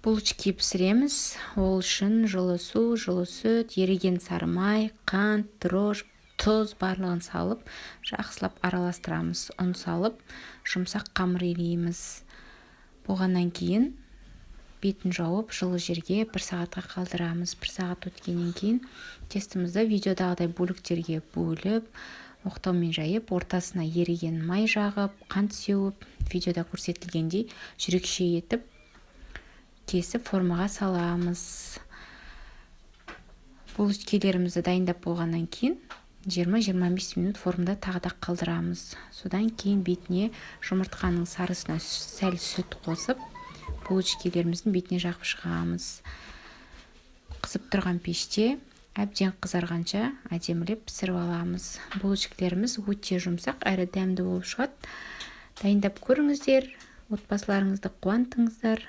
Булочки пісіреміз. Ол үшін жылы су, жылы сүт, еріген сары май, қант, дрожж, тұз барлығын салып, жақсылап араластырамыз. Ұн салып, жұмсақ қамыр илейміз. Болғаннан кейін бетін жауып, жылы жерге 1 сағатқа қалдырамыз. 1 сағат өткеннен кейін тестімізді видеодағыдай бөліктерге бөліп, оқтаумен жайып, ортасына еріген май жағып, қант сеуіп, видеода көрсетілгендей жүрекше етіп, кесіп формаға саламыз. Булочкилерімізді дайындап болғаннан кейін 20-25 минут формада тағы да қалдырамыз. Содан кейін бетіне жұмыртқаның сарысына сәл сүт қосып, булочкилеріміздің бетіне жағып шығамыз. Қызып тұрған пеште әбден қызарғанша әдемілеп пісіріп аламыз. Булочкилеріміз өте жұмсақ әрі дәмді болып шығады. Дайындап көріңіздер, отбасыларыңызды қуантыңыздар.